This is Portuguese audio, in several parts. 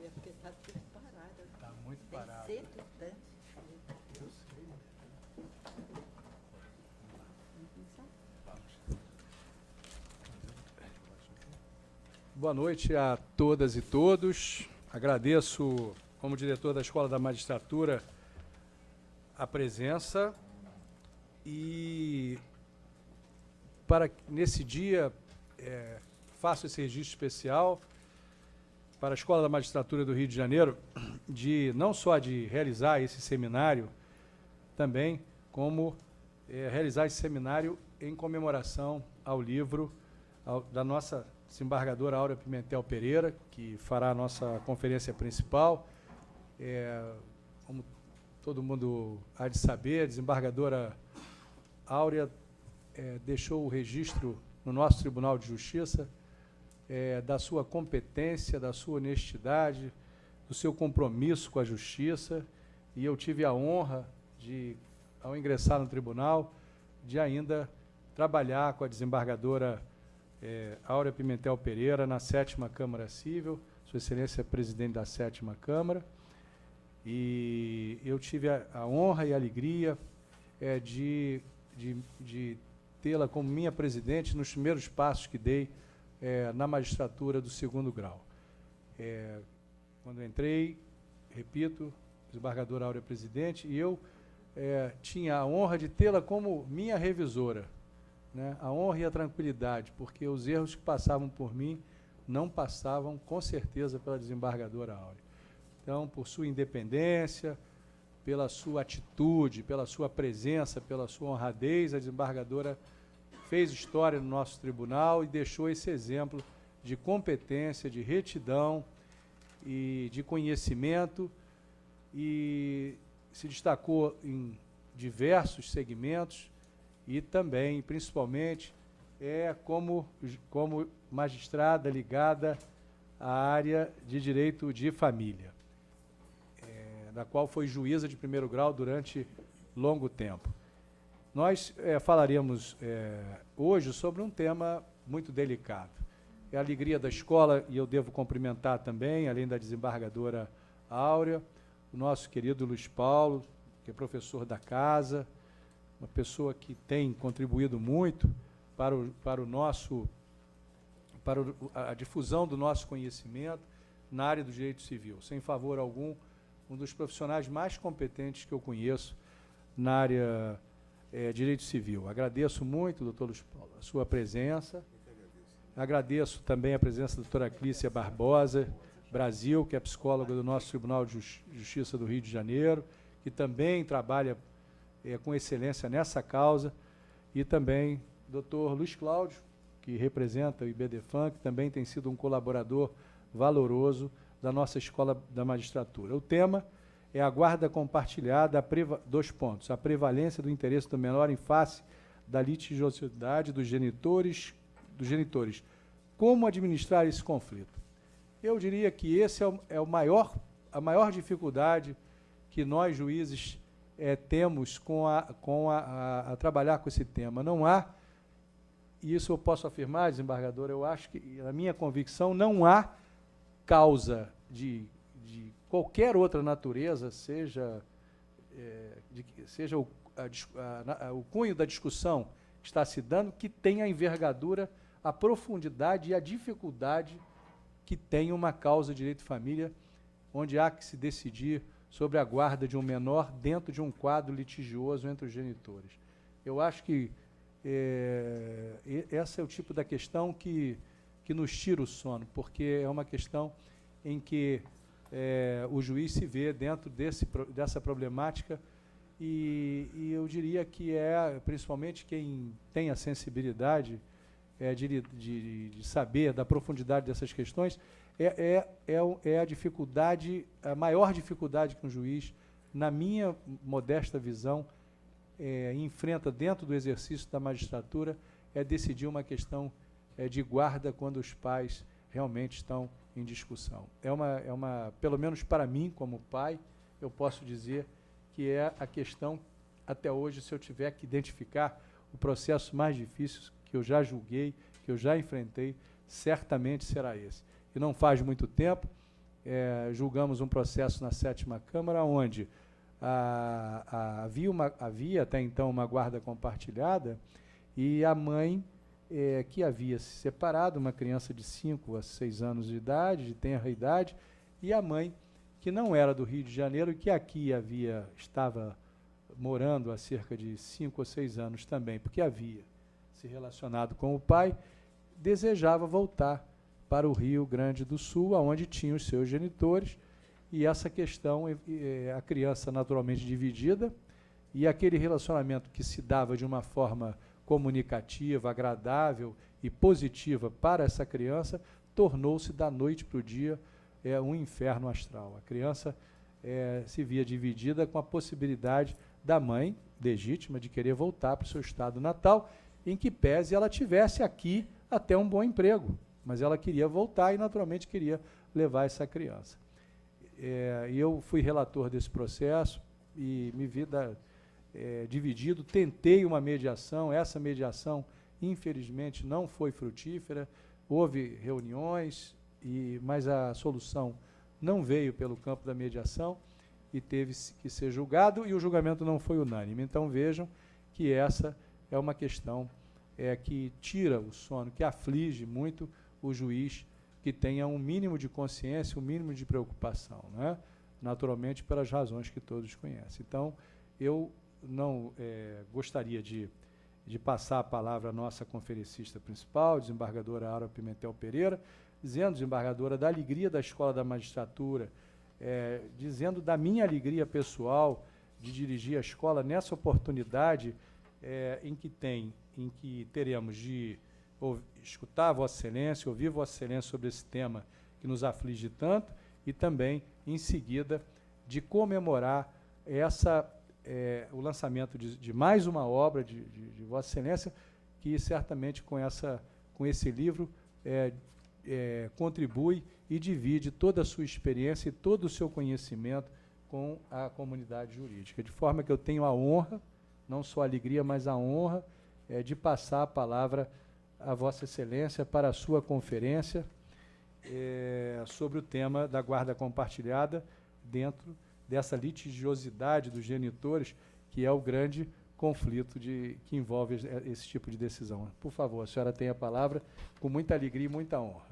É porque está tudo parado. Está muito parado. Tem cedo tanto. Eu sei. Boa noite a todas e todos. Agradeço, como diretor da Escola da Magistratura, a presença e nesse dia faço esse registro especial para a Escola da Magistratura do Rio de Janeiro, não só de realizar esse seminário, também como realizar esse seminário em comemoração ao livro da nossa desembargadora Áurea Pimentel Pereira, que fará a nossa conferência principal. Como todo mundo há de saber, a desembargadora Áurea deixou o registro no nosso Tribunal de Justiça da sua competência, da sua honestidade, do seu compromisso com a Justiça, e eu tive a honra de, ao ingressar no tribunal, de ainda trabalhar com a desembargadora Áurea Pimentel Pereira na 7ª Câmara Civil, Sua Excelência Presidente da 7ª Câmara, e eu tive a honra e a alegria de tê-la como minha presidente nos primeiros passos que dei na magistratura do 2º grau. Quando entrei, repito, desembargadora Áurea Presidente, e eu tinha a honra de tê-la como minha revisora, né? A honra e a tranquilidade, porque os erros que passavam por mim não passavam, com certeza, pela desembargadora Áurea. Então, por sua independência, pela sua atitude, pela sua presença, pela sua honradez, a desembargadora fez história no nosso tribunal e deixou esse exemplo de competência, de retidão e de conhecimento, e se destacou em diversos segmentos e também, principalmente, como magistrada ligada à área de direito de família, da qual foi juíza de 1º grau durante longo tempo. Nós falaremos hoje sobre um tema muito delicado. É a alegria da escola, e eu devo cumprimentar também, além da desembargadora Áurea, o nosso querido Luiz Paulo, que é professor da casa, uma pessoa que tem contribuído muito para a difusão do nosso conhecimento na área do direito civil. Sem favor algum, um dos profissionais mais competentes que eu conheço na área direito civil. Agradeço muito, doutor Luiz Paulo, a sua presença. Agradeço também a presença da doutora Clícia Barbosa Brasil, que é psicóloga do nosso Tribunal de Justiça do Rio de Janeiro, que também trabalha com excelência nessa causa, e também doutor Luiz Cláudio, que representa o IBDFAM, que também tem sido um colaborador valoroso da nossa Escola da Magistratura. O tema é a guarda compartilhada, a prevalência do interesse do menor em face da litigiosidade dos genitores. Como administrar esse conflito? Eu diria que esse a maior dificuldade que nós, juízes, temos a trabalhar com esse tema. Não há, e isso eu posso afirmar, desembargador, eu acho que, na minha convicção, não há causa de qualquer outra natureza, seja o cunho da discussão que está se dando, que tenha a envergadura, a profundidade e a dificuldade que tem uma causa de direito de família, onde há que se decidir sobre a guarda de um menor dentro de um quadro litigioso entre os genitores. Eu acho que esse é o tipo da questão que nos tira o sono, porque é uma questão em que o juiz se vê dentro dessa problemática, e eu diria que principalmente quem tem a sensibilidade de saber da profundidade dessas questões, a dificuldade, a maior dificuldade que um juiz, na minha modesta visão, enfrenta dentro do exercício da magistratura, é decidir uma questão de guarda quando os pais realmente estão em discussão. Pelo menos para mim, como pai, eu posso dizer que é a questão, até hoje, se eu tiver que identificar o processo mais difícil que eu já julguei, que eu já enfrentei, certamente será esse. E não faz muito tempo, julgamos um processo na 7ª Câmara, onde havia até então uma guarda compartilhada, e a mãe, que havia se separado, uma criança de 5 a 6 anos de idade, de tenra idade, e a mãe, que não era do Rio de Janeiro, e que aqui estava morando há cerca de 5 ou 6 anos também, porque havia se relacionado com o pai, desejava voltar para o Rio Grande do Sul, onde tinha os seus genitores, e essa questão, a criança naturalmente dividida, e aquele relacionamento que se dava de uma forma comunicativa, agradável e positiva para essa criança, tornou-se da noite para o dia um inferno astral. A criança se via dividida com a possibilidade da mãe legítima de querer voltar para o seu estado natal, em que pese ela tivesse aqui até um bom emprego, mas ela queria voltar e naturalmente queria levar essa criança. E eu fui relator desse processo e me vi dividido, tentei uma mediação, essa mediação infelizmente não foi frutífera, houve reuniões, mas a solução não veio pelo campo da mediação e teve que ser julgado, e o julgamento não foi unânime. Então vejam que essa é uma questão que tira o sono, que aflige muito o juiz, que tenha um mínimo de consciência, um mínimo de preocupação, né? Naturalmente pelas razões que todos conhecem. Então, eu não gostaria de passar a palavra à nossa conferencista principal, desembargadora Aura Pimentel Pereira, dizendo, desembargadora, da alegria da Escola da Magistratura, dizendo da minha alegria pessoal de dirigir a escola nessa oportunidade em que teremos de escutar Vossa Excelência, ouvir Vossa Excelência sobre esse tema que nos aflige tanto, e também, em seguida, de comemorar o lançamento de mais uma obra de Vossa Excelência, que certamente com esse livro contribui e divide toda a sua experiência e todo o seu conhecimento com a comunidade jurídica, de forma que eu tenho a honra, não só a alegria, mas a honra de passar a palavra a Vossa Excelência para a sua conferência sobre o tema da guarda compartilhada dentro dessa litigiosidade dos genitores, que é o grande conflito que envolve esse tipo de decisão. Por favor, a senhora tem a palavra, com muita alegria e muita honra.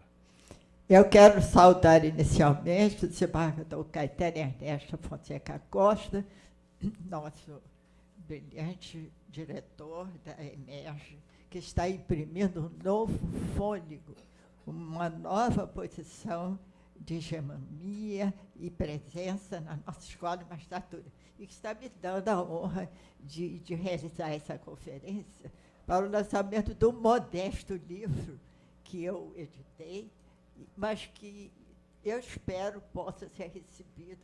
Eu quero saudar inicialmente o desembargador Caetano Ernesto Fonseca Costa, nosso brilhante diretor da EMERGE, que está imprimindo um novo fôlego, uma nova posição de hegemonia e presença na nossa escola de magistratura, e que está me dando a honra de realizar essa conferência para o lançamento do modesto livro que eu editei, mas que eu espero possa ser recebido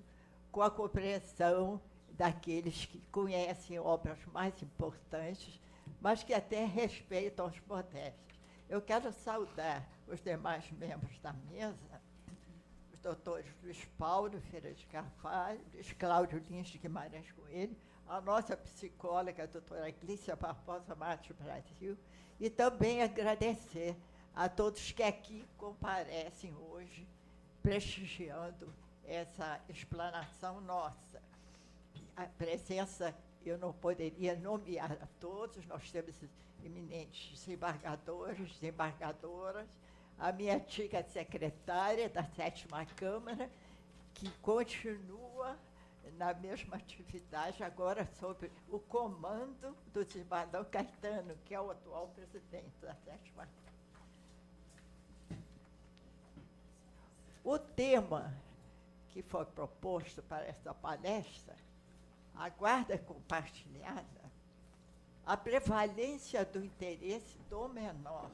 com a compreensão daqueles que conhecem obras mais importantes, mas que até respeitam os modestos. Eu quero saudar os demais membros da mesa, os doutores Luiz Paulo Ferreira de Carvalho, Luiz Cláudio Lins de Guimarães Coelho, a nossa psicóloga, a doutora Glícia Barbosa Matos Brasil, e também agradecer a todos que aqui comparecem hoje, prestigiando essa explanação nossa. A presença, eu não poderia nomear a todos, nós temos eminentes desembargadores, desembargadoras, a minha antiga secretária da 7ª Câmara, que continua na mesma atividade, agora sob o comando do desembargador Caetano, que é o atual presidente da 7ª Câmara. O tema que foi proposto para essa palestra, a guarda compartilhada, a prevalência do interesse do menor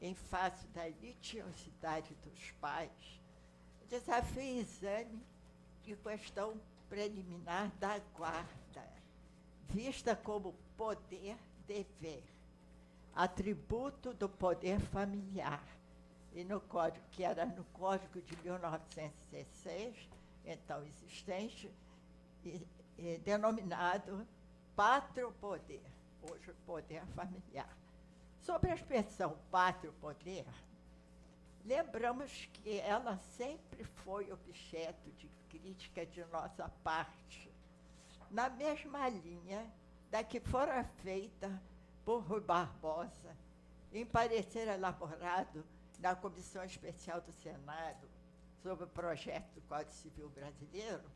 em face da litigiosidade dos pais, desafia o exame de questão preliminar da guarda, vista como poder-dever, atributo do poder familiar, e no código, que era no Código de 1916, então existente, denominado pátrio-poder, hoje poder familiar. Sobre a expressão pátrio-poder, lembramos que ela sempre foi objeto de crítica de nossa parte, na mesma linha da que fora feita por Rui Barbosa, em parecer elaborado na Comissão Especial do Senado sobre o projeto do Código Civil Brasileiro,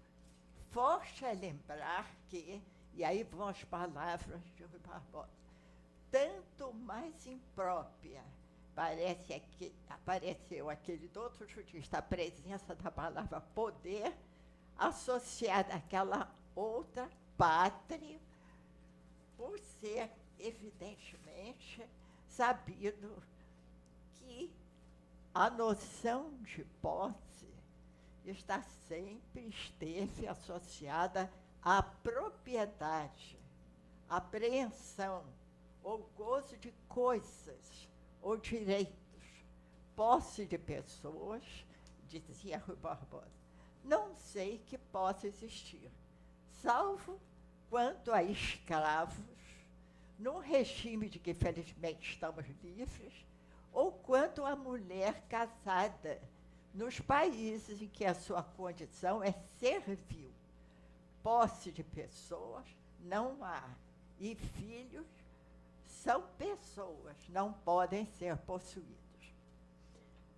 forte a lembrar que, e aí vão as palavras de Rui Barbosa, tanto mais imprópria apareceu aquele doutor jurista a presença da palavra poder associada àquela outra pátria, por ser, evidentemente, sabido que a noção de posse esteve associada à propriedade, apreensão ou gozo de coisas ou direitos, posse de pessoas, dizia Rui Barbosa. Não sei que possa existir, salvo quanto a escravos, num regime de que felizmente estamos livres, ou quanto a mulher casada, nos países em que a sua condição é servil. Posse de pessoas não há, e filhos são pessoas, não podem ser possuídos.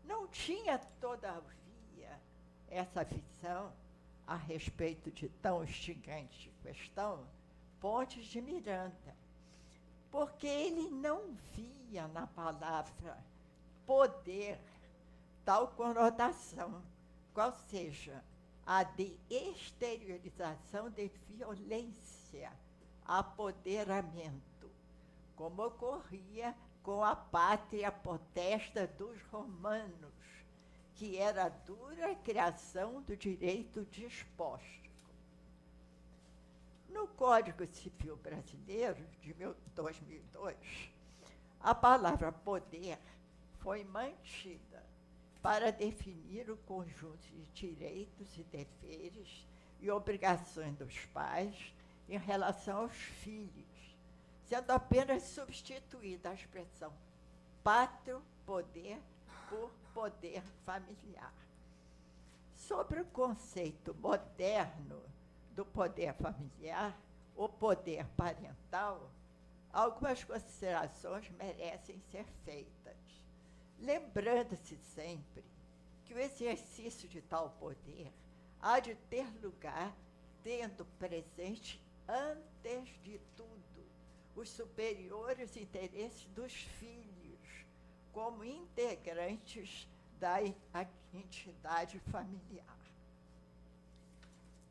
Não tinha, todavia, essa visão a respeito de tão instigante questão Pontes de Miranda, porque ele não via na palavra poder tal conotação, qual seja a de exteriorização de violência, apoderamento, como ocorria com a pátria potesta dos romanos, que era a dura criação do direito despóstico. No Código Civil Brasileiro, de 2002, a palavra poder foi mantida para definir o conjunto de direitos e deveres e obrigações dos pais em relação aos filhos, sendo apenas substituída a expressão pátrio poder por poder familiar. Sobre o conceito moderno do poder familiar, o poder parental, algumas considerações merecem ser feitas, lembrando-se sempre que o exercício de tal poder há de ter lugar tendo presente, antes de tudo, os superiores interesses dos filhos, como integrantes da entidade familiar.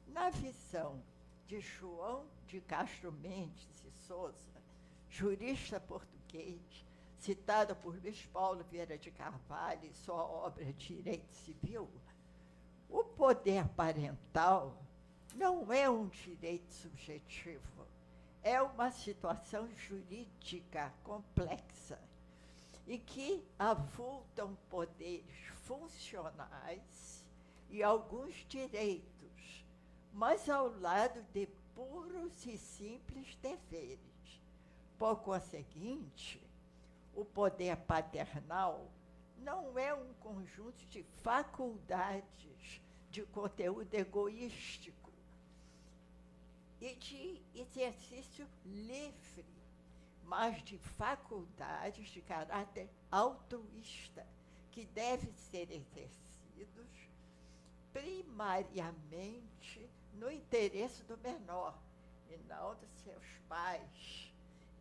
Na visão de João de Castro Mendes e Souza, jurista português, citado por Luiz Paulo Vieira de Carvalho em sua obra Direito Civil, o poder parental não é um direito subjetivo, é uma situação jurídica complexa e que avultam poderes funcionais e alguns direitos, mas ao lado de puros e simples deveres. Por conseguinte, o poder paternal não é um conjunto de faculdades de conteúdo egoístico e de exercício livre, mas de faculdades de caráter altruísta, que devem ser exercidos primariamente no interesse do menor, e não dos seus pais,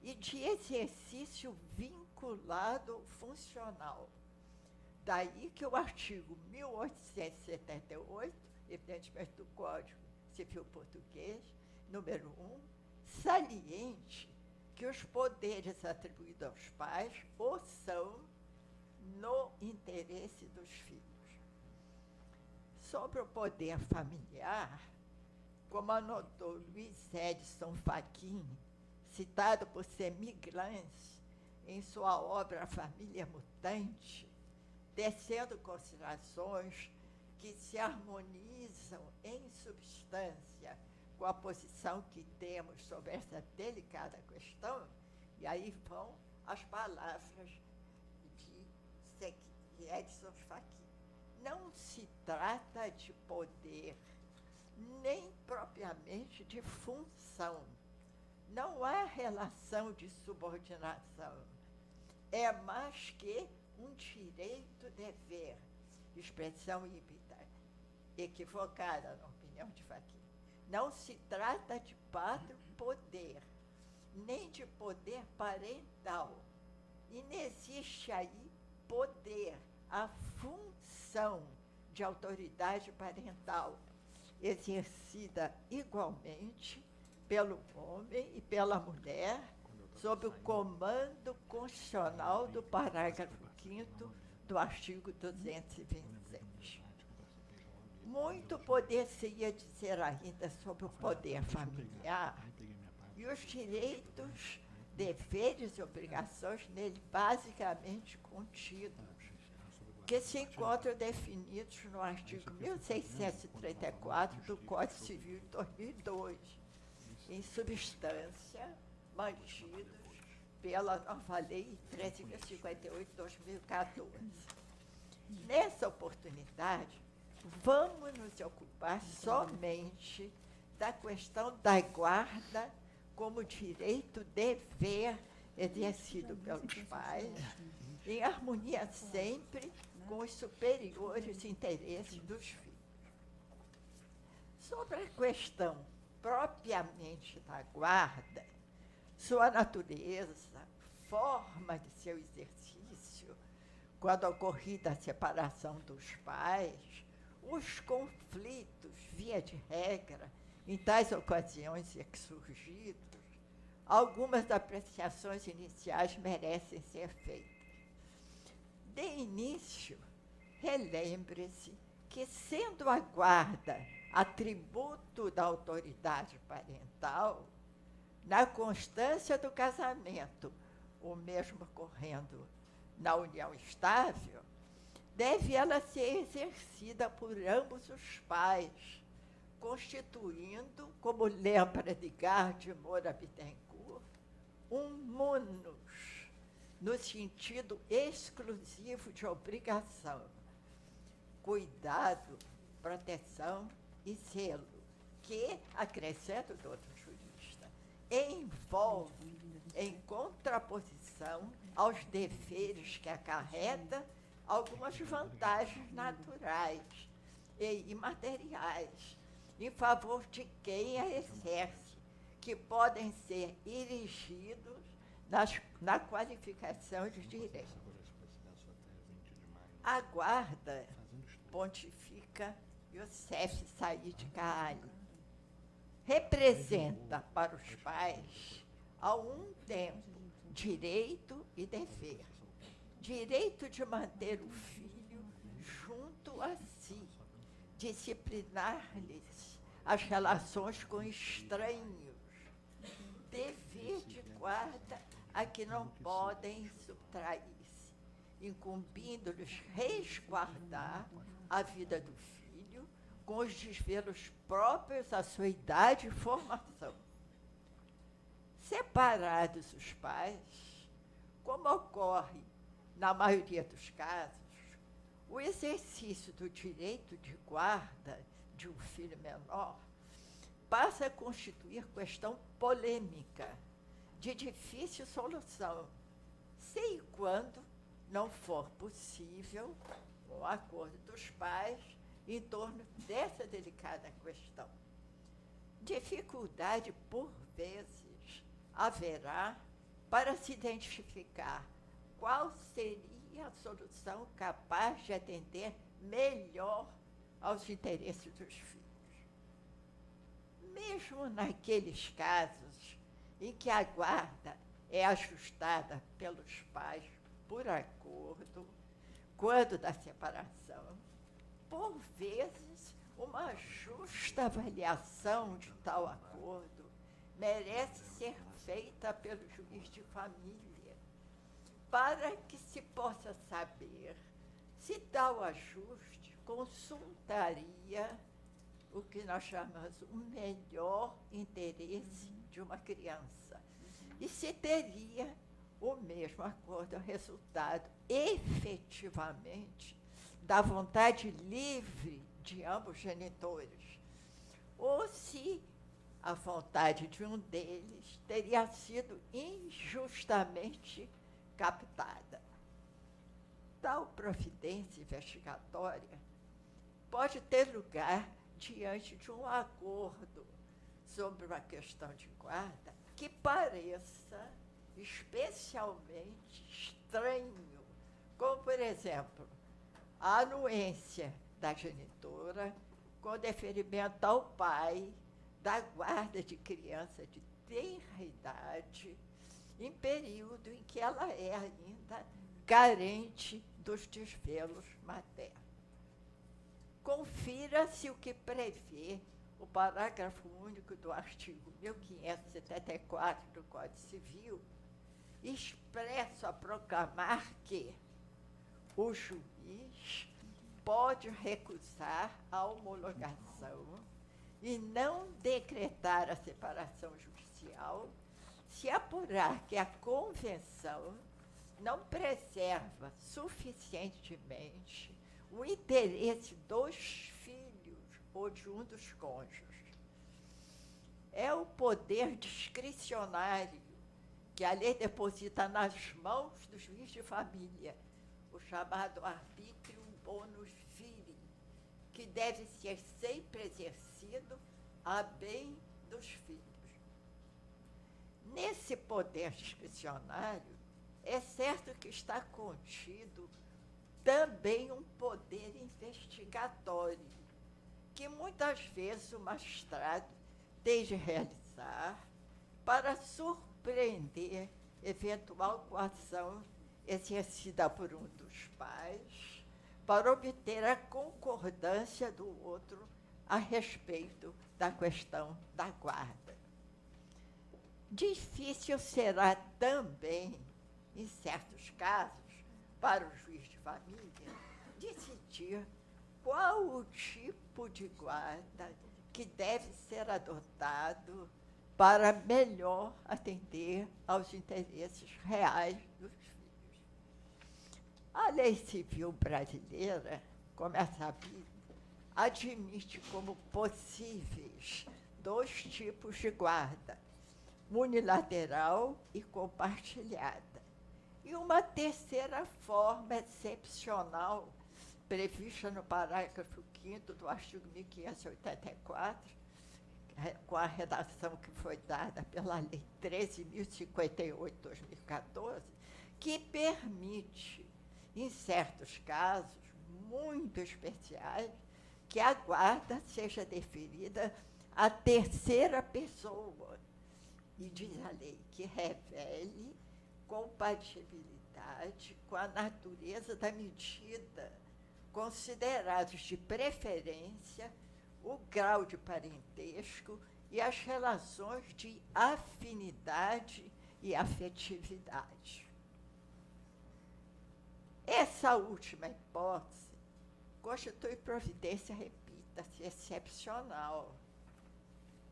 e de exercício vinculado funcional. Daí que o artigo 1878, evidentemente do Código Civil Português, número 1, saliente que os poderes atribuídos aos pais o são no interesse dos filhos. Sobre o poder familiar, como anotou Luiz Edson Fachin, citado por Semiglanz em sua obra Família Mutante, tecendo considerações que se harmonizam em substância com a posição que temos sobre essa delicada questão, e aí vão as palavras de Edson Fachin, não se trata de poder, nem propriamente de função. Não há relação de subordinação. É mais que um direito-dever, expressão híbrida, equivocada na opinião de Fachin. Não se trata de pátrio-poder, nem de poder parental. E não existe aí poder, a função de autoridade parental, exercida igualmente pelo homem e pela mulher, sob o comando constitucional do parágrafo 5º do artigo 227. Muito poder-se-ia dizer ainda sobre o poder familiar e os direitos, deveres e obrigações nele basicamente contidos, que se encontram definidos no artigo 1634 do Código Civil de 2002, em substância, mantidos pela nova Lei 13.058 de 2014. Nessa oportunidade, vamos nos ocupar somente da questão da guarda como direito-dever exercido pelos pais, em harmonia sempre com os superiores interesses dos filhos. Sobre a questão propriamente da guarda, sua natureza, forma de seu exercício, quando ocorrida a separação dos pais, os conflitos, via de regra, em tais ocasiões surgidos, algumas apreciações iniciais merecem ser feitas. De início, relembre-se que, sendo a guarda atributo da autoridade parental, na constância do casamento, o mesmo ocorrendo na união estável, deve ela ser exercida por ambos os pais, constituindo, como lembra Edgar de Moura Bittencourt, um munus, no sentido exclusivo de obrigação, cuidado, proteção e zelo, que, acrescenta o doutor jurista, envolve em contraposição aos deveres que acarreta algumas vantagens naturais e imateriais em favor de quem a exerce, que podem ser erigidos na qualificação de direito. A guarda, pontifica Youssef Said Kahali, representa para os pais, a um tempo, direito e dever. Direito de manter o filho junto a si, disciplinar-lhes as relações com estranhos, dever de guarda a que não podem subtrair-se, incumbindo-lhes resguardar a vida do filho com os desvelos próprios à sua idade e formação. Separados os pais, como ocorre na maioria dos casos, o exercício do direito de guarda de um filho menor passa a constituir questão polêmica, de difícil solução, se e quando não for possível o acordo dos pais em torno dessa delicada questão. Dificuldade, por vezes, haverá para se identificar qual seria a solução capaz de atender melhor aos interesses dos filhos. Mesmo naqueles casos em que a guarda é ajustada pelos pais por acordo, quando da separação, por vezes, uma justa avaliação de tal acordo merece ser feita pelo juiz de família, para que se possa saber se tal ajuste consultaria o que nós chamamos o melhor interesse de uma criança e se teria o mesmo acordo é o resultado, efetivamente, da vontade livre de ambos os genitores, ou se a vontade de um deles teria sido injustamente captada. Tal providência investigatória pode ter lugar diante de um acordo sobre uma questão de guarda que pareça especialmente estranho, como, por exemplo, a anuência da genitora com deferimento ao pai da guarda de criança de tenra idade, em período em que ela é ainda carente dos desvelos maternos. Confira-se o que prevê o parágrafo único do artigo 1574 do Código Civil, expresso a proclamar que o juiz pode recusar a homologação e não decretar a separação judicial se apurar que a convenção não preserva suficientemente o interesse dos filhos ou de um dos cônjuges. É o poder discricionário que a lei deposita nas mãos do juiz de família, o chamado arbítrio bonus viri, que deve ser sempre exercido a bem dos filhos. Nesse poder discricionário, é certo que está contido também um poder investigatório, que muitas vezes o magistrado tem de realizar para surpreender eventual coação exercida por um dos pais, para obter a concordância do outro a respeito da questão da guarda. Difícil será também, em certos casos, para o juiz de família, decidir qual o tipo de guarda que deve ser adotado para melhor atender aos interesses reais dos filhos. A lei civil brasileira, como é sabido, admite como possíveis 2 tipos de guarda, unilateral e compartilhada. E uma terceira forma excepcional, prevista no parágrafo 5º do artigo 1584, com a redação que foi dada pela Lei 13.058/2014, que permite, em certos casos muito especiais, que a guarda seja deferida à terceira pessoa. E diz a lei que revele compatibilidade com a natureza da medida, considerados de preferência o grau de parentesco e as relações de afinidade e afetividade. Essa última hipótese constitui providência, repita-se, excepcional,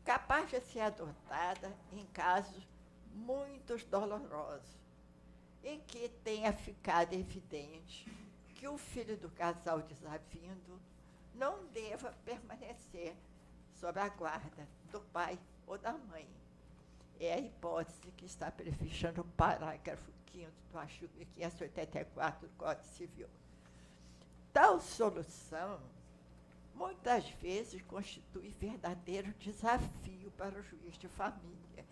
capaz de ser adotada em casos muito dolorosos, em que tenha ficado evidente que o filho do casal desavindo não deva permanecer sob a guarda do pai ou da mãe. É a hipótese que está prevista no parágrafo 5º do artigo 1584 do Código Civil. Tal solução, muitas vezes, constitui verdadeiro desafio para o juiz de família,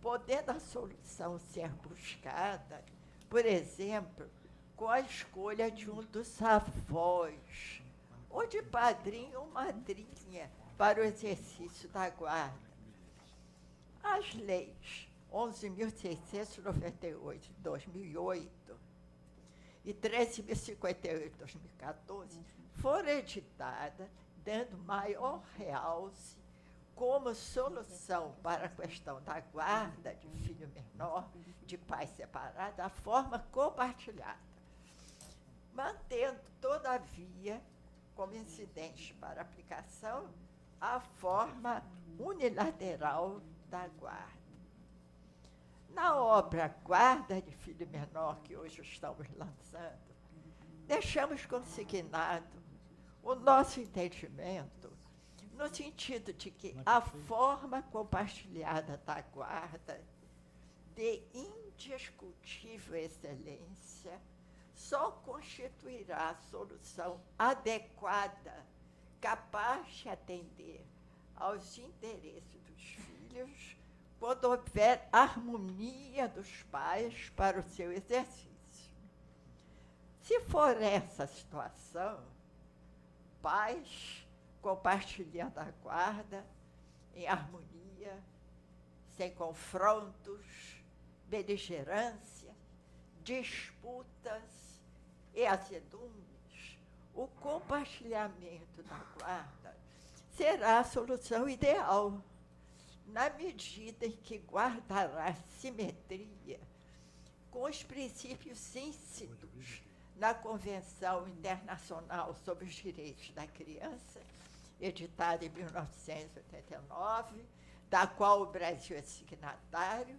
podendo a solução ser buscada, por exemplo, com a escolha de um dos avós, ou de padrinho ou madrinha para o exercício da guarda. As leis 11.698 de 2008 e 13.058 de 2014 foram editadas dando maior realce como solução para a questão da guarda de filho menor, de pai separado, a forma compartilhada, mantendo, todavia, como incidente para aplicação, a forma unilateral da guarda. Na obra Guarda de Filho Menor, que hoje estamos lançando, deixamos consignado o nosso entendimento no sentido de que a forma compartilhada da guarda de indiscutível excelência só constituirá a solução adequada, capaz de atender aos interesses dos filhos, quando houver harmonia dos pais para o seu exercício. Se for essa situação, pais compartilhando a guarda em harmonia, sem confrontos, beligerância, disputas e azedumes, o compartilhamento da guarda será a solução ideal, na medida em que guardará simetria com os princípios íncitos na Convenção Internacional sobre os Direitos da Criança, editada em 1989, da qual o Brasil é signatário,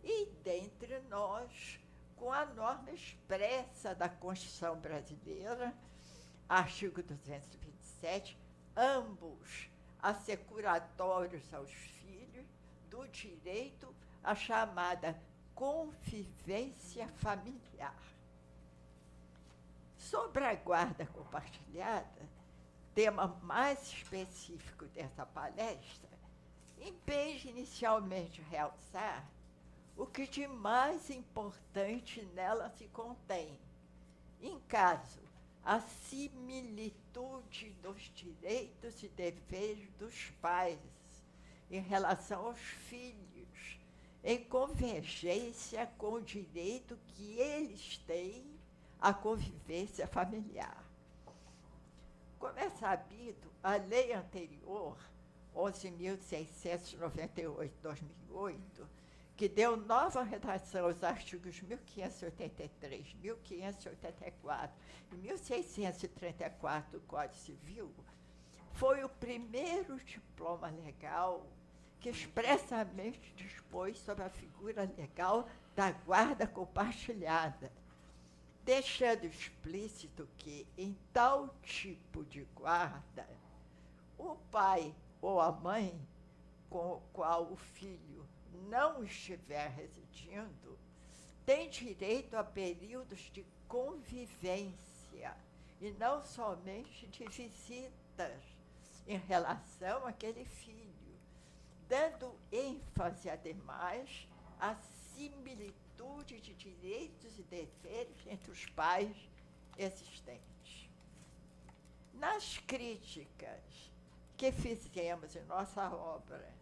e, dentre nós, com a norma expressa da Constituição brasileira, artigo 227, ambos assecuratórios aos filhos do direito à chamada convivência familiar. Sobre a guarda compartilhada, tema mais específico dessa palestra, empenho inicialmente realçar o que de mais importante nela se contém, em caso a similitude dos direitos e deveres dos pais em relação aos filhos, em convergência com o direito que eles têm à convivência familiar. Como é sabido, a lei anterior, 11.698/2008, que deu nova redação aos artigos 1583, 1584 e 1634 do Código Civil, foi o primeiro diploma legal que expressamente dispôs sobre a figura legal da guarda compartilhada, deixando explícito que, em tal tipo de guarda, o pai ou a mãe com o qual o filho não estiver residindo tem direito a períodos de convivência e não somente de visitas em relação àquele filho, dando ênfase, ademais, à similitude de direitos e deveres entre os pais existentes. Nas críticas que fizemos em nossa obra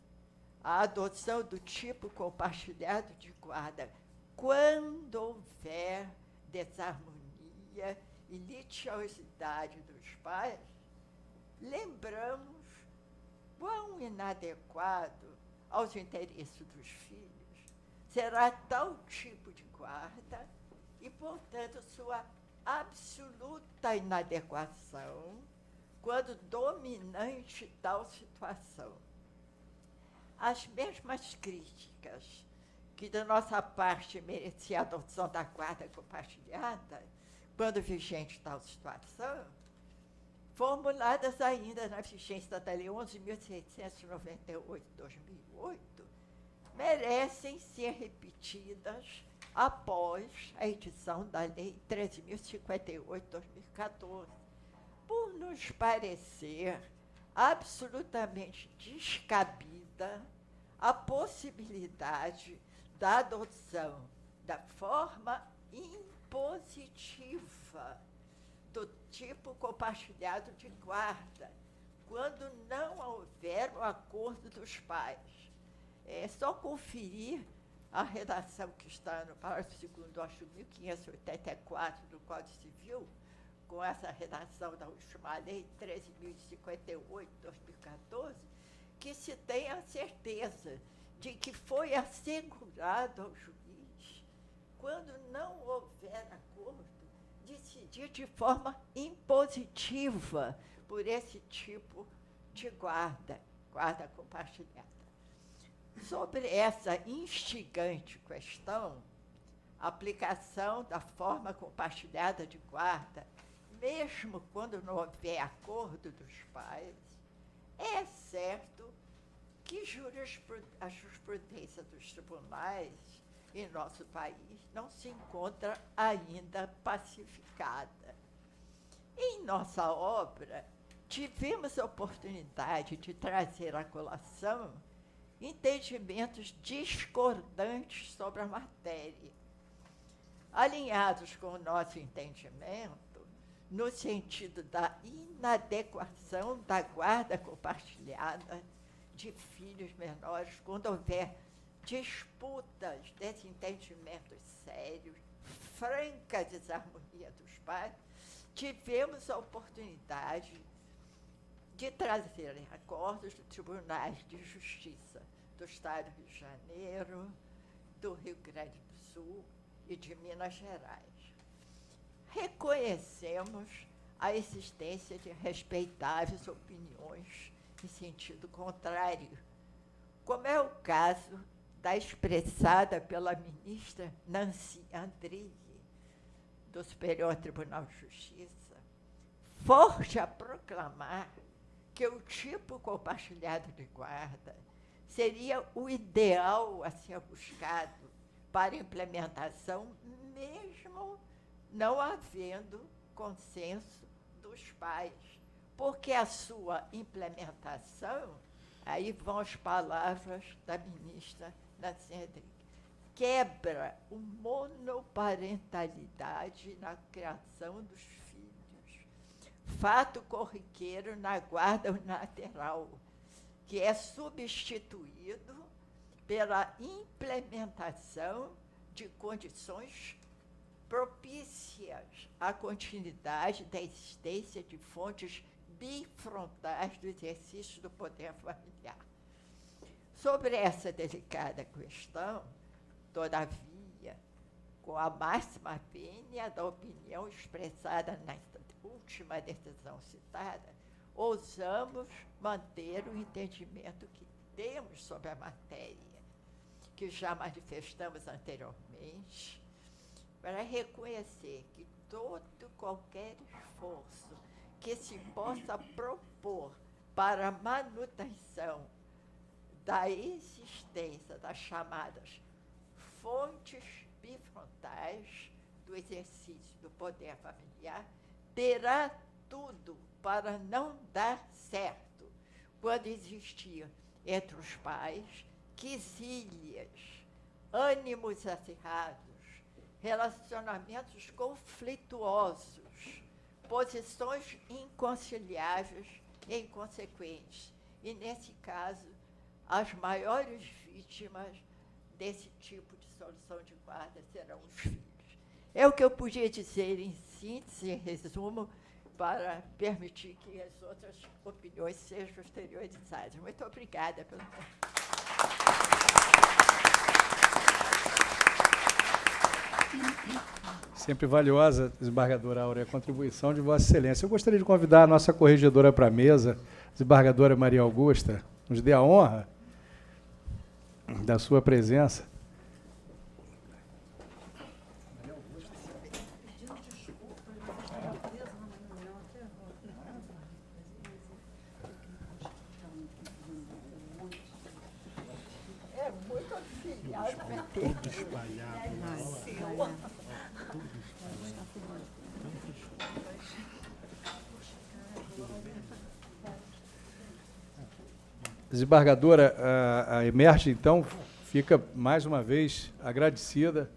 à adoção do tipo compartilhado de guarda quando houver desarmonia e litigiosidade dos pais, lembramos quão inadequado aos interesses dos filhos será tal tipo de guarda e, portanto, sua absoluta inadequação quando dominante tal situação. As mesmas críticas que, da nossa parte, merecia a adoção da guarda compartilhada, quando vigente tal situação, formuladas ainda na vigência da Lei 11.698/2008, merecem ser repetidas após a edição da Lei 13.058/2014, por nos parecer absolutamente descabida a possibilidade da adoção da forma impositiva do tipo compartilhado de guarda, quando não houver o acordo dos pais. É só conferir a redação que está no parágrafo 2º do artigo 1584 do Código Civil, com essa redação da última lei, 13.058/2014, que se tem a certeza de que foi assegurado ao juiz, quando não houver acordo, decidir de forma impositiva por esse tipo de guarda compartilhada. Sobre essa instigante questão, a aplicação da forma compartilhada de guarda, mesmo quando não houver acordo dos pais, é certo que a jurisprudência dos tribunais em nosso país não se encontra ainda pacificada. Em nossa obra, tivemos a oportunidade de trazer à colação entendimentos discordantes sobre a matéria, alinhados com o nosso entendimento, no sentido da inadequação da guarda compartilhada de filhos menores, quando houver disputas, desentendimentos sérios, franca desarmonia dos pais, tivemos a oportunidade de trazer acordos dos tribunais de justiça do Estado do Rio de Janeiro, do Rio Grande do Sul e de Minas Gerais. Reconhecemos a existência de respeitáveis opiniões em sentido contrário, como é o caso da expressada pela ministra Nancy Andrighi, do Superior Tribunal de Justiça, forte a proclamar que o tipo compartilhado de guarda seria o ideal a ser buscado para implementação, mesmo não havendo consenso dos pais, porque a sua implementação, aí vão as palavras da ministra Nancy Andrighi, quebra a monoparentalidade na criação dos filhos, fato corriqueiro na guarda unilateral, que é substituído pela implementação de condições propícias à continuidade da existência de fontes bifrontais do exercício do poder familiar. Sobre essa delicada questão, todavia, com a máxima vênia da opinião expressada na última decisão citada, ousamos manter o entendimento que temos sobre a matéria, que já manifestamos anteriormente, para reconhecer que todo qualquer esforço que se possa propor para a manutenção da existência das chamadas fontes bifrontais do exercício do poder familiar terá tudo para não dar certo quando existir entre os pais quisílias, ânimos acirrados, relacionamentos conflituosos, posições inconciliáveis e inconsequentes. E, nesse caso, as maiores vítimas desse tipo de solução de guarda serão os filhos. É o que eu podia dizer em síntese, em resumo, para permitir que as outras opiniões sejam exteriorizadas. Muito obrigada pelo tempo. Sempre valiosa, desembargadora Áurea, a contribuição de Vossa Excelência. Eu gostaria de convidar a nossa corregedora para a mesa, desembargadora Maria Augusta, nos dê a honra da sua presença. É muito auxiliar, Todo espalhado. Desembargadora, a Emerge, então, fica mais uma vez agradecida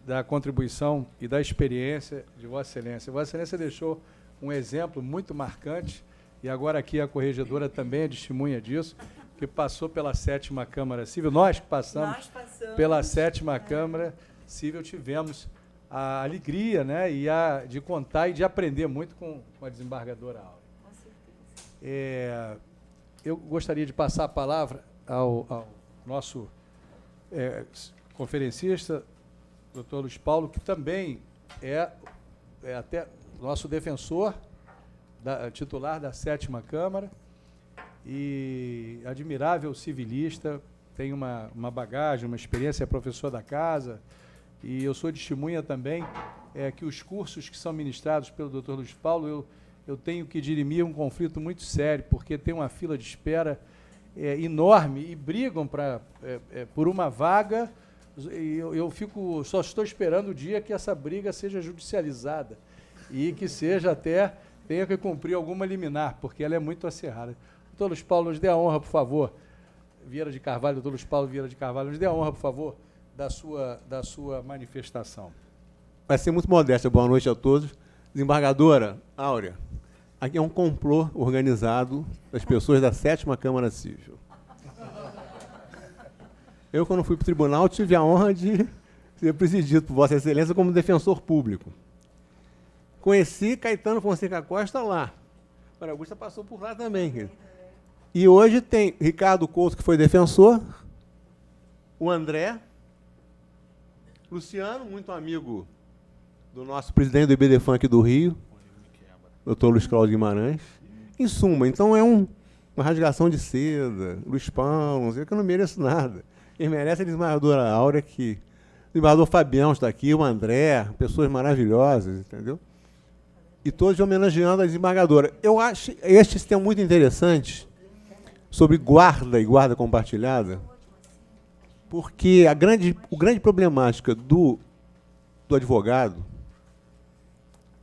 da contribuição e da experiência de Vossa Excelência. Vossa Excelência deixou um exemplo muito marcante, e agora aqui a corregedora também é testemunha disso, que passou pela 7ª Câmara Civil. Nós que passamos pela 7ª Câmara Civil, tivemos a alegria, né, de contar e de aprender muito com a desembargadora Áurea. Com certeza. Eu gostaria de passar a palavra ao nosso conferencista, doutor Luiz Paulo, que também é até nosso defensor, titular da 7ª Câmara, e admirável civilista, tem uma bagagem, uma experiência, é professor da casa, e eu sou testemunha também que os cursos que são ministrados pelo Dr. Luiz Paulo, eu tenho que dirimir um conflito muito sério, porque tem uma fila de espera enorme e brigam por uma vaga, e eu só estou esperando o dia que essa briga seja judicializada e que tenha que cumprir alguma liminar, porque ela é muito acirrada. Doutor Luiz Paulo, nos dê a honra, por favor. Doutor Luiz Paulo Vieira de Carvalho, nos dê a honra, por favor, da sua manifestação. Vai ser muito modesta. Boa noite a todos. Desembargadora Áurea, aqui é um complô organizado das pessoas da 7ª Câmara Civil. Eu, quando fui para o tribunal, tive a honra de ser presidido por Vossa Excelência como defensor público. Conheci Caetano Fonseca Costa lá. Maria Augusta passou por lá também. E hoje tem Ricardo Couto, que foi defensor, o André, Luciano, muito amigo do nosso presidente do IBDFAN aqui do Rio, doutor Luiz Cláudio Guimarães. Em suma, então é uma rasgação de seda, Luiz Paulo, que eu não mereço nada. Quem merece é a desembargadora Áurea, que o desembargador Fabião está aqui, o André, pessoas maravilhosas, entendeu? E todos homenageando a desembargadora. Eu acho este sistema muito interessante sobre guarda e guarda compartilhada, porque a grande problemática do advogado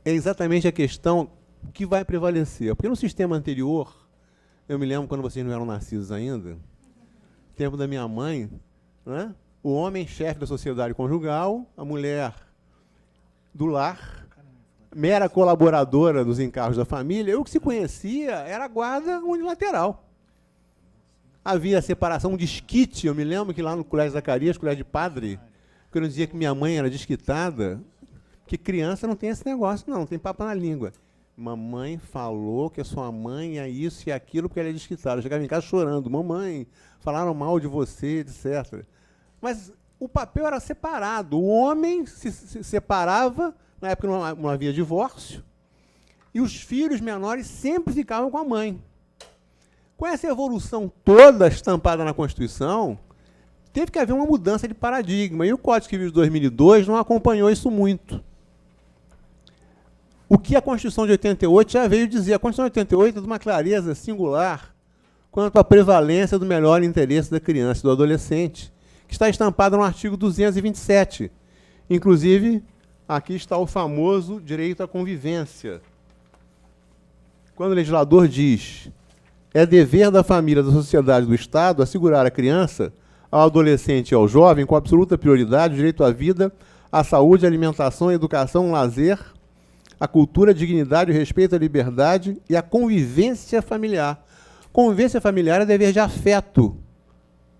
é exatamente a questão que vai prevalecer. Porque no sistema anterior, eu me lembro quando vocês não eram nascidos ainda, tempo da minha mãe, né? O homem chefe da sociedade conjugal, a mulher do lar, mera colaboradora dos encargos da família. O que se conhecia era a guarda unilateral. Havia a separação de esquite. Eu me lembro que lá no Colégio Zacarias, colégio de padre, quando eu dizia que minha mãe era desquitada, que criança não tem esse negócio, não tem papo na língua. Mamãe falou que a sua mãe é isso e aquilo porque ela é desquitada. Eu chegava em casa chorando. Mamãe, falaram mal de você, etc. Mas o papel era separado. O homem se separava, na época não havia divórcio, e os filhos menores sempre ficavam com a mãe. Com essa evolução toda estampada na Constituição, teve que haver uma mudança de paradigma. E o Código Civil de 2002 não acompanhou isso muito. O que a Constituição de 88 já veio dizer. A Constituição de 88 é de uma clareza singular quanto à prevalência do melhor interesse da criança e do adolescente, que está estampada no artigo 227. Inclusive, aqui está o famoso direito à convivência. Quando o legislador diz: é dever da família, da sociedade e do Estado assegurar à criança, ao adolescente e ao jovem, com absoluta prioridade, o direito à vida, à saúde, à alimentação, à educação, ao lazer, à cultura, à dignidade, ao respeito à liberdade e à convivência familiar. Convivência familiar é dever de afeto,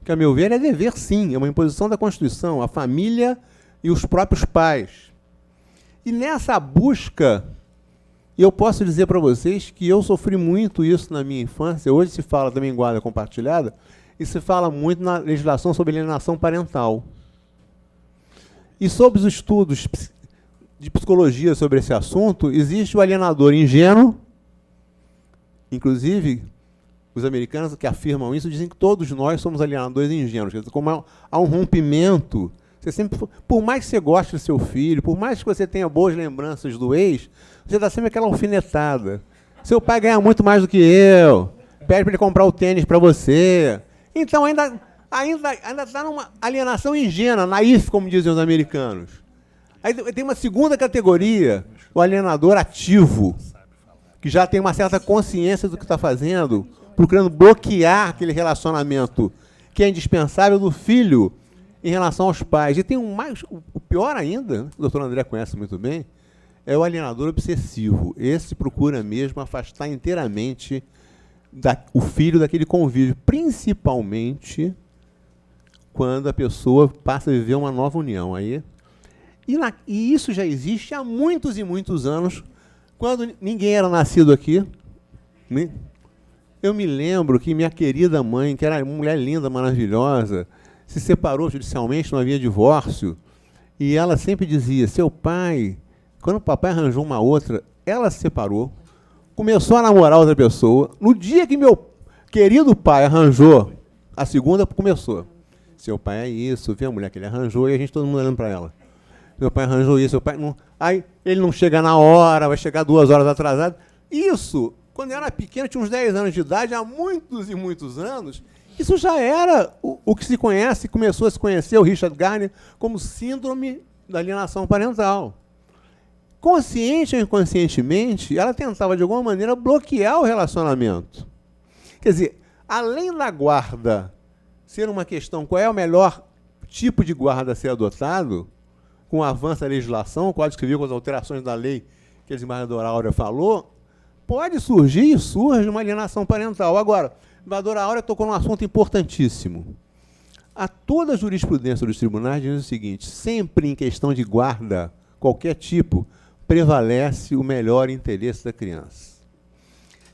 que, a meu ver, é dever, sim, é uma imposição da Constituição, a família e os próprios pais. E nessa busca, eu posso dizer para vocês que eu sofri muito isso na minha infância. Hoje se fala também em guarda compartilhada, e se fala muito na legislação sobre alienação parental. E sobre os estudos de psicologia sobre esse assunto, existe o alienador ingênuo. Inclusive, os americanos que afirmam isso dizem que todos nós somos alienadores ingênuos. Quer dizer, como há um rompimento, você sempre, por mais que você goste do seu filho, por mais que você tenha boas lembranças do ex, você dá sempre aquela alfinetada. Seu pai ganha muito mais do que eu, pede para ele comprar o tênis para você. Então ainda está numa alienação ingênua, naif, como dizem os americanos. Aí tem uma segunda categoria, o alienador ativo, que já tem uma certa consciência do que está fazendo, procurando bloquear aquele relacionamento que é indispensável do filho em relação aos pais. E tem o pior ainda, o doutor André conhece muito bem, é o alienador obsessivo. Esse procura mesmo afastar inteiramente o filho daquele convívio, principalmente quando a pessoa passa a viver uma nova união. E isso já existe há muitos e muitos anos, quando ninguém era nascido aqui. Eu me lembro que minha querida mãe, que era uma mulher linda, maravilhosa, se separou judicialmente, não havia divórcio, e ela sempre dizia: seu pai, quando o papai arranjou uma outra, ela se separou, começou a namorar outra pessoa. No dia que meu querido pai arranjou a segunda, começou. Seu pai é isso, vê a mulher que ele arranjou e a gente todo mundo olhando para ela. Meu pai arranjou isso, seu pai não... Aí ele não chega na hora, vai chegar 2 horas atrasado. Isso, quando eu era pequeno, tinha uns 10 anos de idade, há muitos e muitos anos, isso já era o que se conhece, começou a se conhecer, o Richard Gardner, como síndrome da alienação parental. Consciente ou inconscientemente, ela tentava, de alguma maneira, bloquear o relacionamento. Quer dizer, além da guarda ser uma questão, qual é o melhor tipo de guarda a ser adotado, com o avanço da legislação, o Código Civil, com as alterações da lei que a desembargadora Áurea falou, pode surgir e surge uma alienação parental. Agora, a desembargadora Áurea tocou num assunto importantíssimo. A toda a jurisprudência dos tribunais diz o seguinte: sempre em questão de guarda, qualquer tipo, prevalece o melhor interesse da criança.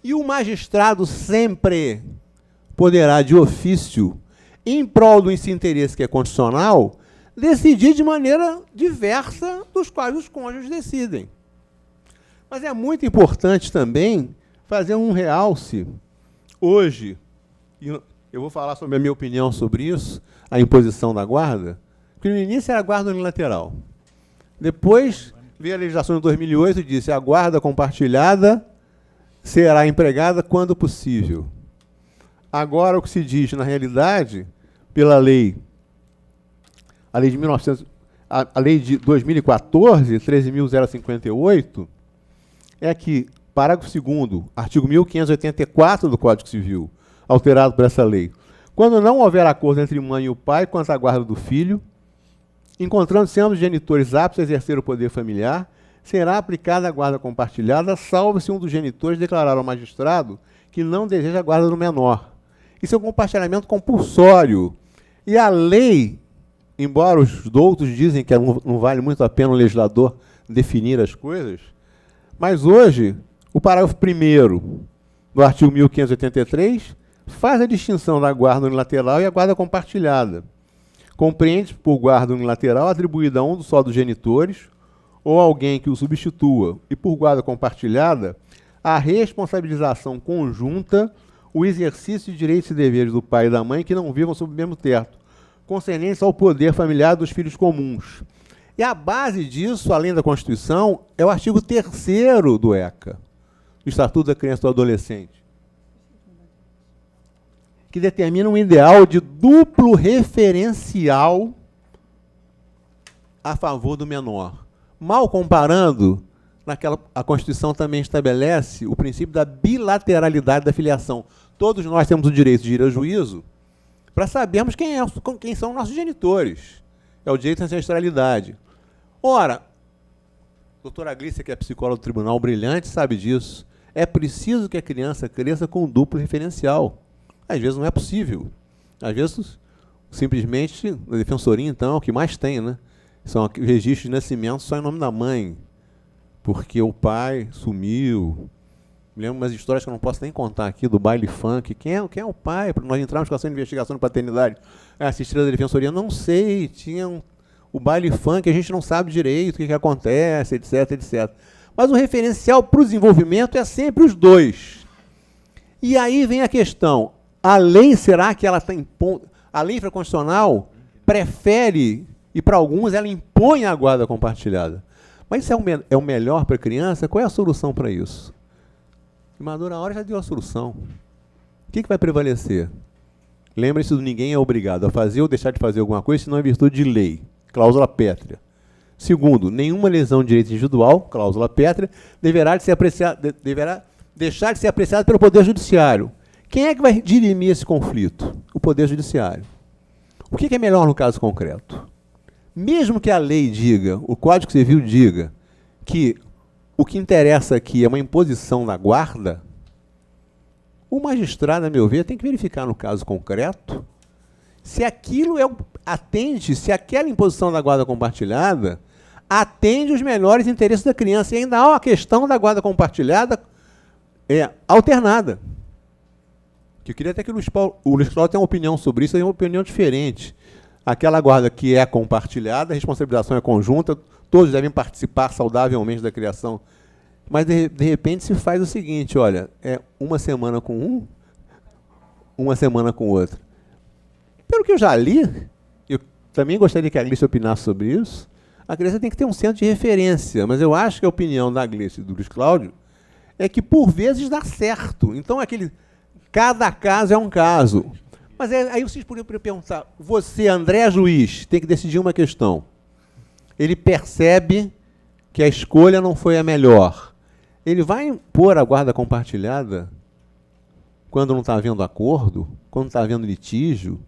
E o magistrado sempre poderá, de ofício, em prol do interesse que é constitucional, decidir de maneira diversa dos quais os cônjuges decidem. Mas é muito importante também fazer um realce. Hoje, eu vou falar sobre a minha opinião sobre isso, a imposição da guarda, porque no início era a guarda unilateral. Depois veio a legislação de 2008 e disse: a guarda compartilhada será empregada quando possível. Agora, o que se diz, na realidade, pela lei, a lei de 2014, 13.058, é que, parágrafo 2º, artigo 1584 do Código Civil, alterado por essa lei, quando não houver acordo entre mãe e o pai quanto à guarda do filho, encontrando-se ambos genitores aptos a exercer o poder familiar, será aplicada a guarda compartilhada, salvo se um dos genitores declarar ao magistrado que não deseja a guarda do menor. Isso é um compartilhamento compulsório. E a lei, embora os doutos dizem que não vale muito a pena o legislador definir as coisas, mas hoje, o parágrafo 1º do artigo 1583 faz a distinção da guarda unilateral e a guarda compartilhada. Compreende por guarda unilateral atribuída a um só dos genitores ou alguém que o substitua, e por guarda compartilhada a responsabilização conjunta, o exercício de direitos e deveres do pai e da mãe que não vivam sob o mesmo teto, concernentes ao poder familiar dos filhos comuns. E a base disso, além da Constituição, é o artigo 3º do ECA, do Estatuto da Criança e do Adolescente, que determina um ideal de duplo referencial a favor do menor. Mal comparando, a Constituição também estabelece o princípio da bilateralidade da filiação. Todos nós temos o direito de ir a juízo para sabermos quem são nossos genitores. É o direito à ancestralidade. Ora, a doutora Glícia, que é psicóloga do tribunal brilhante, sabe disso. É preciso que a criança cresça com um duplo referencial. Às vezes não é possível. Às vezes, simplesmente, na defensoria, então, é o que mais tem, né? São registros de nascimento só em nome da mãe, porque o pai sumiu. Me lembro umas histórias que eu não posso nem contar aqui, do baile funk. Quem é o pai? Para nós entrarmos com ação de investigação de paternidade. Assistida da defensoria, não sei, tinha o baile funk, a gente não sabe direito o que acontece, etc, etc. Mas o referencial para o desenvolvimento é sempre os dois. E aí vem a questão, a lei, será que ela está impondo? A lei infraconstitucional prefere, e para alguns ela impõe a guarda compartilhada. Mas isso é o melhor para a criança? Qual é a solução para isso? A desembargadora Áurea já deu a solução. O que vai prevalecer? Lembre-se do ninguém é obrigado a fazer ou deixar de fazer alguma coisa, senão é virtude de lei. Cláusula pétrea. Segundo, nenhuma lesão de direito individual, cláusula pétrea, deverá deixar de ser apreciada pelo Poder Judiciário. Quem é que vai dirimir esse conflito? O Poder Judiciário. O que é melhor no caso concreto? Mesmo que a lei diga, o Código Civil diga, que o que interessa aqui é uma imposição da guarda, o magistrado, a meu ver, tem que verificar no caso concreto se aquilo atende, se aquela imposição da guarda compartilhada atende os melhores interesses da criança. E ainda há uma questão da guarda compartilhada alternada. Que eu queria até que o Luiz Paulo tenha uma opinião sobre isso, tem uma opinião diferente. Aquela guarda que é compartilhada, a responsabilização é conjunta, todos devem participar saudavelmente da criação. Mas, de repente, se faz o seguinte, olha, é uma semana com um, uma semana com o outro. Pelo que eu já li, também gostaria que a Gleice opinasse sobre isso. A Gleice tem que ter um centro de referência, mas eu acho que a opinião da Gleice e do Luiz Cláudio é que, por vezes, dá certo. Então, cada caso é um caso. Mas aí vocês poderiam perguntar, você, André Juiz, tem que decidir uma questão. Ele percebe que a escolha não foi a melhor. Ele vai impor a guarda compartilhada quando não está havendo acordo, quando está havendo litígio,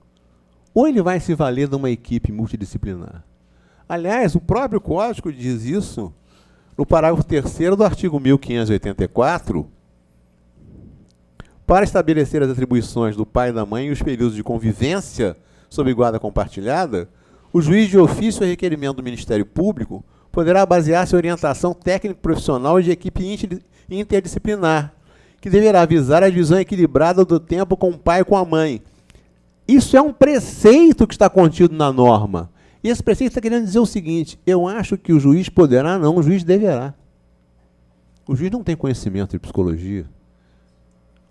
ou ele vai se valer de uma equipe multidisciplinar? Aliás, o próprio Código diz isso no parágrafo 3º do artigo 1584, para estabelecer as atribuições do pai e da mãe e os períodos de convivência sob guarda compartilhada, o juiz de ofício a requerimento do Ministério Público poderá basear-se em orientação técnico-profissional e de equipe interdisciplinar, que deverá visar a divisão equilibrada do tempo com o pai e com a mãe. Isso é um preceito que está contido na norma. E esse preceito está querendo dizer o seguinte: eu acho que o juiz poderá, não, o juiz deverá. O juiz não tem conhecimento de psicologia.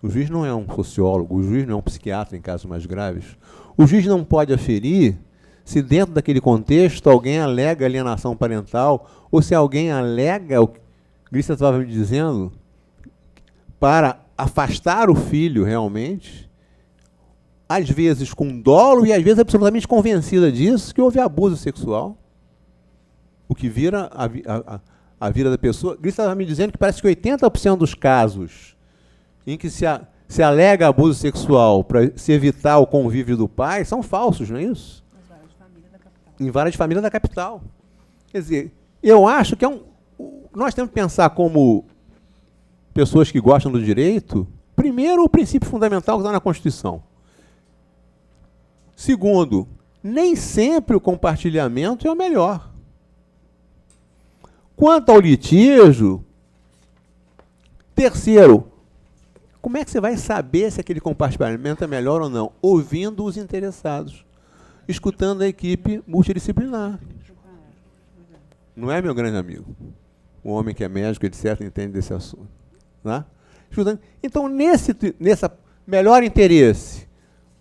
O juiz não é um sociólogo, o juiz não é um psiquiatra em casos mais graves. O juiz não pode aferir se dentro daquele contexto alguém alega alienação parental, ou se alguém alega, o que Gleice estava me dizendo, para afastar o filho realmente, às vezes com dolo e às vezes absolutamente convencida disso, que houve abuso sexual, o que vira a vida da pessoa. Gleice estava me dizendo que parece que 80% dos casos em que se alega abuso sexual para se evitar o convívio do pai são falsos, não é isso? Em várias famílias da capital. Quer dizer, eu acho que nós temos que pensar como pessoas que gostam do direito, primeiro, o princípio fundamental que está na Constituição. Segundo, nem sempre o compartilhamento é o melhor. Quanto ao litígio, terceiro, como é que você vai saber se aquele compartilhamento é melhor ou não? Ouvindo os interessados, escutando a equipe multidisciplinar. Não é, meu grande amigo? O homem que é médico, etc., entende desse assunto. Né? Então, nessa melhor interesse,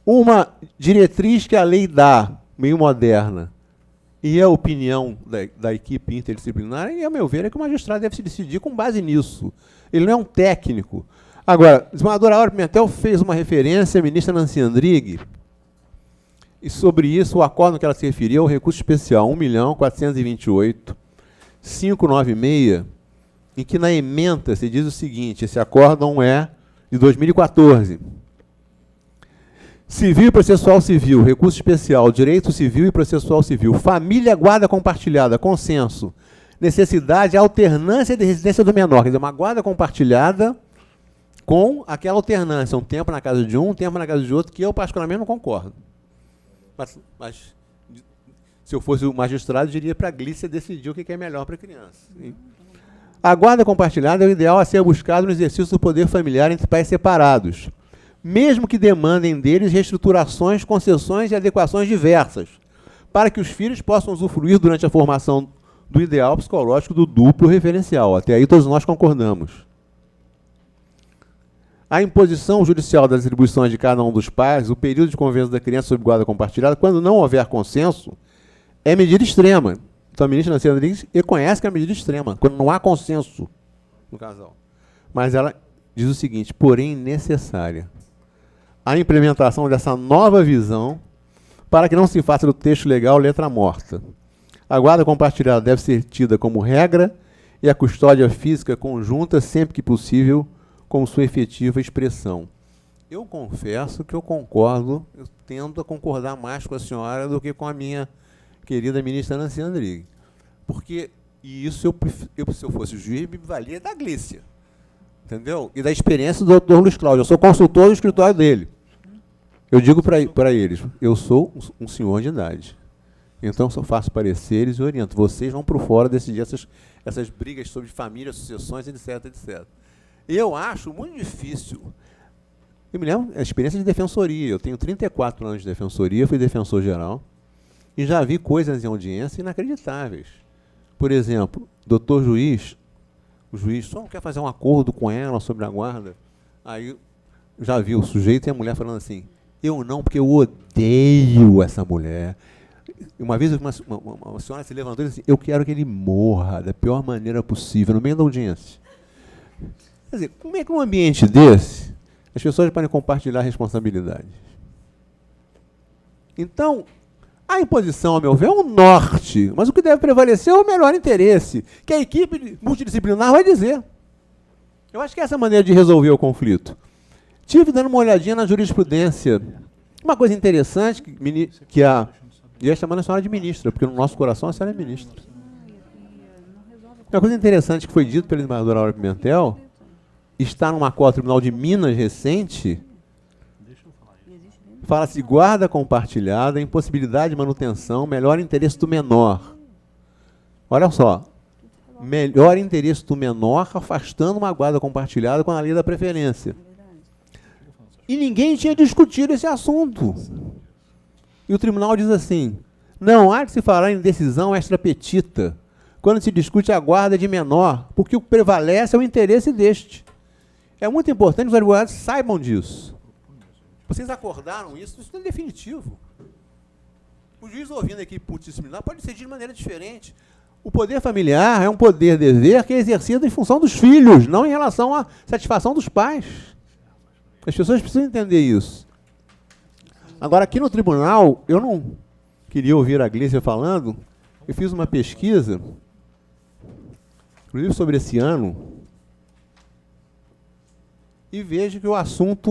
uma diretriz que a lei dá, meio moderna, e a opinião da equipe interdisciplinar, e, a meu ver, é que o magistrado deve se decidir com base nisso. Ele não é um técnico. Agora, a desembargadora Áurea Pimentel fez uma referência à ministra Nancy Andrighi, e sobre isso, o acordo que ela se referia é o recurso especial 1.428.596, em que na ementa se diz o seguinte: esse acórdão é de 2014. Civil e processual civil, recurso especial, direito civil e processual civil, família, guarda compartilhada, consenso, necessidade, alternância de residência do menor. Quer dizer, uma guarda compartilhada com aquela alternância, um tempo na casa de um tempo na casa de outro, que eu particularmente não concordo. Mas se eu fosse o magistrado, diria para a Gleice decidir o que é melhor para a criança. A guarda compartilhada é o ideal a ser buscado no exercício do poder familiar entre pais separados, mesmo que demandem deles reestruturações, concessões e adequações diversas, para que os filhos possam usufruir durante a formação do ideal psicológico do duplo referencial. Até aí todos nós concordamos. A imposição judicial das atribuições de cada um dos pais, o período de convivência da criança sob guarda compartilhada, quando não houver consenso, é medida extrema. Então, a ministra Nancy Andrighi reconhece que é medida extrema, quando não há consenso no casal. Mas ela diz o seguinte: porém necessária a implementação dessa nova visão para que não se faça do texto legal letra morta. A guarda compartilhada deve ser tida como regra e a custódia física conjunta, sempre que possível, com sua efetiva expressão. Eu confesso que eu concordo, eu tendo a concordar mais com a senhora do que com a minha querida ministra Nancy Andrighi. Porque, e isso se eu fosse juiz, me valia da Gleice. Entendeu? E da experiência do Dr. Luiz Cláudio. Eu sou consultor do escritório dele. Eu digo para eles, eu sou um senhor de idade. Então, eu só faço pareceres e oriento. Vocês vão para fora decidir essas brigas sobre família, sucessões, etc, etc. Eu acho muito difícil. Eu me lembro a experiência de defensoria. Eu tenho 34 anos de defensoria, fui defensor geral, e já vi coisas em audiência inacreditáveis. Por exemplo, o juiz só não quer fazer um acordo com ela sobre a guarda. Aí já vi o sujeito e a mulher falando assim: eu não, porque eu odeio essa mulher. Uma vez uma senhora se levantou e disse assim, eu quero que ele morra da pior maneira possível, no meio da audiência. Quer dizer, como é que num ambiente desse, as pessoas podem compartilhar responsabilidades? Então, a imposição, ao meu ver, é um norte, mas o que deve prevalecer é o melhor interesse, que a equipe multidisciplinar vai dizer. Eu acho que essa é a maneira de resolver o conflito. Tive dando uma olhadinha na jurisprudência. Uma coisa interessante, que a... ia chamando a senhora de ministra, porque no nosso coração a senhora é ministra. Uma coisa interessante que foi dito pela desembargadora Laura Pimentel, está num acordo do Tribunal de Minas recente, fala-se de guarda compartilhada, impossibilidade de manutenção, melhor interesse do menor. Olha só, melhor interesse do menor afastando uma guarda compartilhada com a lei da preferência. E ninguém tinha discutido esse assunto. E o tribunal diz assim, não há de se falar em decisão extrapetita quando se discute a guarda de menor, porque o que prevalece é o interesse deste. É muito importante que os advogados saibam disso. Vocês acordaram isso? Isso não é definitivo. O juiz ouvindo a equipe multidisciplinar pode decidir de maneira diferente. O poder familiar é um poder-dever que é exercido em função dos filhos, não em relação à satisfação dos pais. As pessoas precisam entender isso. Agora, aqui no tribunal, eu não queria ouvir a Gleice falando, eu fiz uma pesquisa, inclusive sobre esse ano, e vejo que o assunto